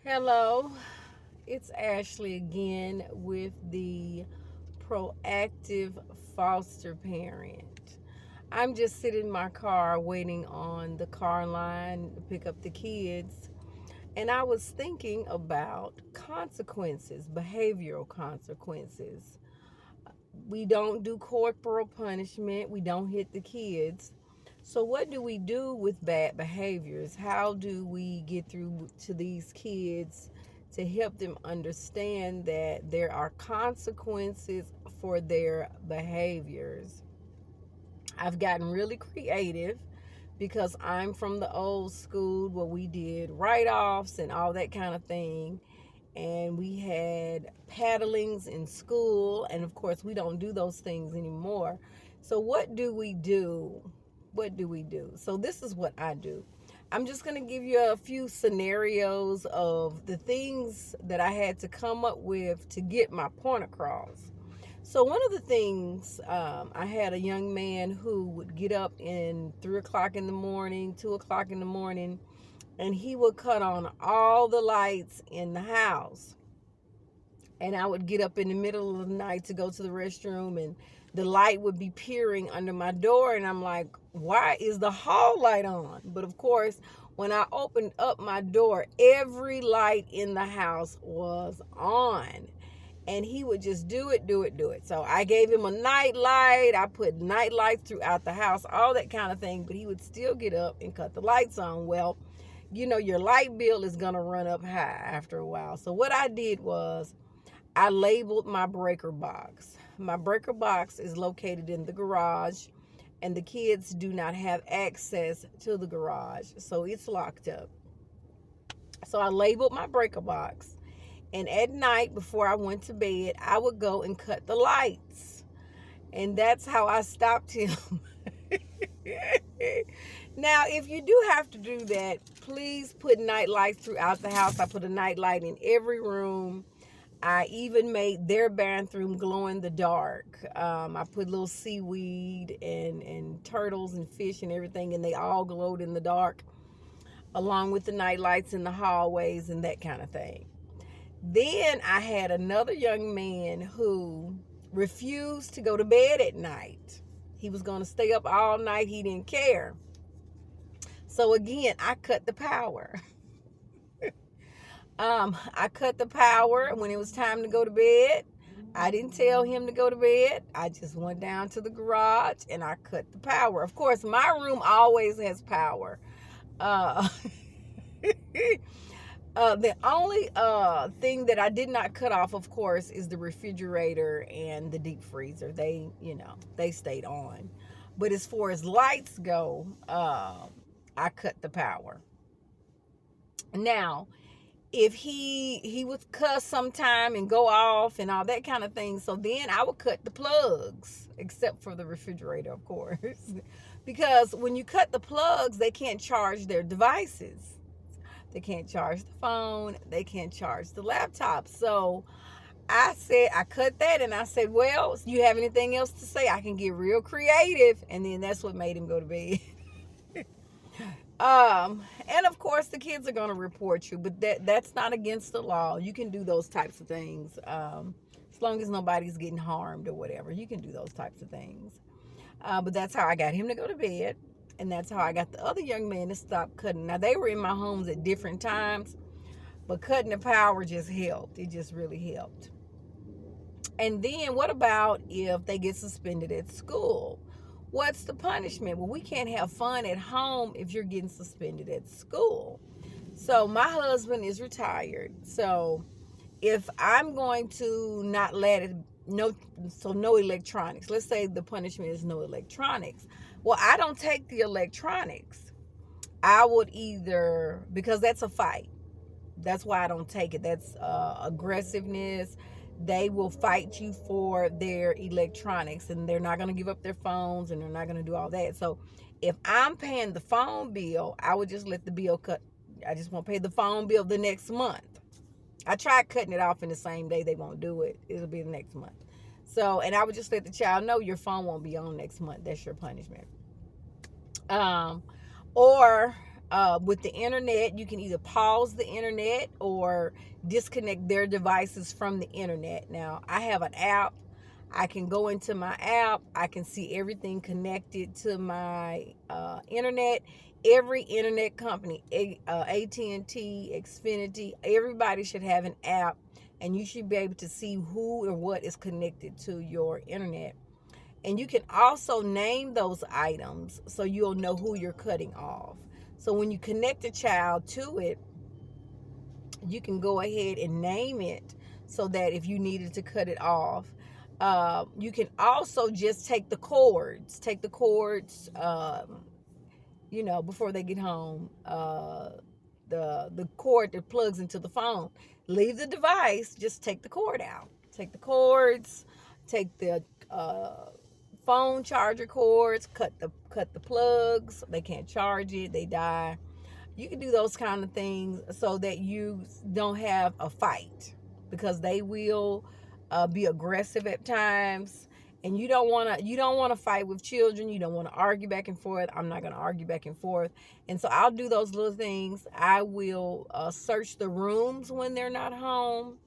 Hello, it's Ashley again with the proactive foster parent. I'm just sitting in my car waiting on the car line to pick up the kids, and I was thinking about consequences, behavioral consequences. We don't do corporal punishment, we don't hit the kids. So, what do we do with bad behaviors? How do we get through to these kids to help them understand that there are consequences for their behaviors? I've gotten really creative because I'm from the old school where we did write offs and all that kind of thing. And we had paddlings in school. And of course, we don't do those things anymore. So, what do we do? What do we do? So, this is what I do. I'm just going to give you a few scenarios of the things that I had to come up with to get my point across. So one of the things, I had a young man who would get up in 3 o'clock in the morning, 2 o'clock in the morning, and he would cut on all the lights in the house. And I would get up in the middle of the night to go to the restroom, and the light would be peering under my door, and I'm like, why is the hall light on? But of course, when I opened up my door, every light in the house was on. And he would just do it, do it, do it. So I gave him a night light. I put night lights throughout the house, all that kind of thing. But he would still get up and cut the lights on. Well, your light bill is going to run up high after a while. So what I did was I labeled my breaker box. My breaker box is located in the garage, and the kids do not have access to the garage. So it's locked up. So I labeled my breaker box. And at night, before I went to bed, I would go and cut the lights. And that's how I stopped him. Now, if you do have to do that, please put night lights throughout the house. I put a night light in every room. I even made their bathroom glow in the dark. I put little seaweed and turtles and fish and everything, and they all glowed in the dark, along with the night lights in the hallways and that kind of thing. Then I had another young man who refused to go to bed at night. He was going to stay up all night. He didn't care. So again, I cut the power. I cut the power when it was time to go to bed. I didn't tell him to go to bed. I just went down to the garage and I cut the power. Of course, my room always has power. Uh, the only thing that I did not cut off, of course, is the refrigerator and the deep freezer. They stayed on. But as far as lights go, I cut the power. Now, if he would cuss sometime and go off and all that kind of thing, so then I would cut the plugs, except for the refrigerator, of course. Because when you cut the plugs, they can't charge their devices. They can't charge the phone. They can't charge the laptop. So I cut that, and I said, well, you have anything else to say? I can get real creative. And then that's what made him go to bed. And of course the kids are going to report you, but that's not against the law. You can do those types of things. As long as nobody's getting harmed or whatever, you can do those types of things. But that's how I got him to go to bed. And that's how I got the other young man to stop cutting. Now, they were in my homes at different times, but cutting the power just helped. It just really helped. And then what about if they get suspended at school? What's the punishment? Well, we can't have fun at home if you're getting suspended at school. So my husband is retired. So if I'm going to not let it, no electronics. Let's say the punishment is no electronics. Well, I don't take the electronics. I would either, because that's a fight. That's why I don't take it. That's aggressiveness. They will fight you for their electronics, and they're not going to give up their phones, and they're not going to do all that. So if I'm paying the phone bill, I would just let the bill cut. I just won't pay the phone bill the next month. I tried cutting it off in the same day. They won't do it. It'll be the next month. So, and I would just let the child know your phone won't be on next month. That's your punishment. Or with the internet, you can either pause the internet or disconnect their devices from the internet. Now, I have an app. I can go into my app. I can see everything connected to my internet. Every internet company, AT&T, Xfinity, everybody should have an app, and you should be able to see who or what is connected to your internet. And you can also name those items so you'll know who you're cutting off. So when you connect a child to it, you can go ahead and name it so that if you needed to cut it off, you can also just take the cords, before they get home, the cord that plugs into the phone. Leave the device, just take the cord out. Take the cords, take the phone charger cords, cut the plugs. They can't charge it, they die. You can do those kind of things so that you don't have a fight, because they will be aggressive at times, and you don't want to fight with children. You don't want to argue back and forth. I'm not going to argue back and forth, and so I'll do those little things. I will search the rooms when they're not home.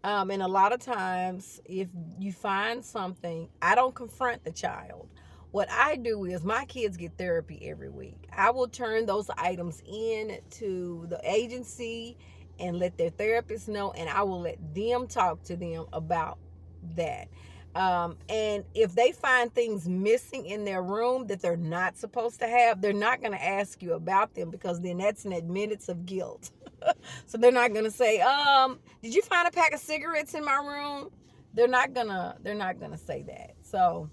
And a lot of times, if you find something, I don't confront the child. What I do is, my kids get therapy every week. I will turn those items in to the agency and let their therapist know, and I will let them talk to them about that. And if they find things missing in their room that they're not supposed to have, they're not going to ask you about them, because then that's an admittance of guilt. So they're not going to say, did you find a pack of cigarettes in my room? They're not going to say that. So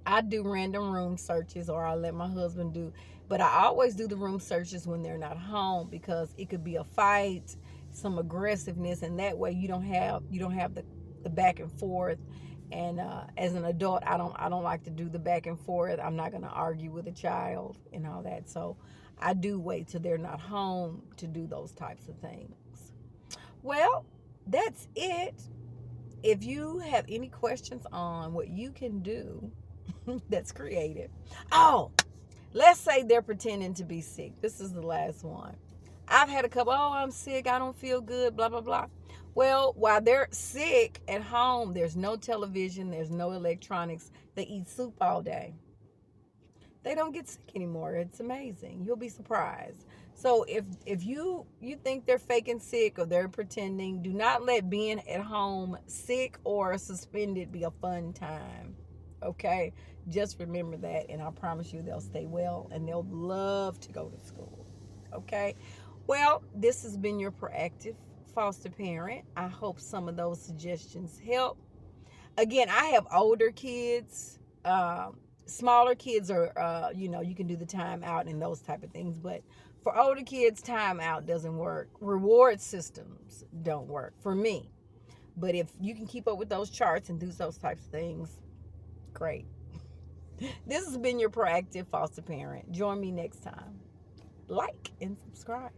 I do random room searches, or I let my husband do, but I always do the room searches when they're not home, because it could be a fight, some aggressiveness, and that way you don't have the back and forth. And as an adult, I don't like to do the back and forth. I'm not going to argue with a child and all that. So I do wait till they're not home to do those types of things. Well, that's it. If you have any questions on what you can do that's creative. Oh, let's say they're pretending to be sick. This is the last one. I've had a couple, I'm sick, I don't feel good, blah, blah, blah. Well, while they're sick at home, there's no television, there's no electronics. They eat soup all day. They don't get sick anymore. It's amazing. You'll be surprised. So if you think they're faking sick or they're pretending, do not let being at home sick or suspended be a fun time. Okay? Just remember that, and I promise you they'll stay well and they'll love to go to school. Okay? Well, this has been your proactive foster parent. I hope some of those suggestions help. Again, I have older kids. Smaller kids are, you can do the time out and those type of things. But for older kids, time out doesn't work. Reward systems don't work for me. But if you can keep up with those charts and do those types of things, great. This has been your proactive foster parent. Join me next time. Like and subscribe.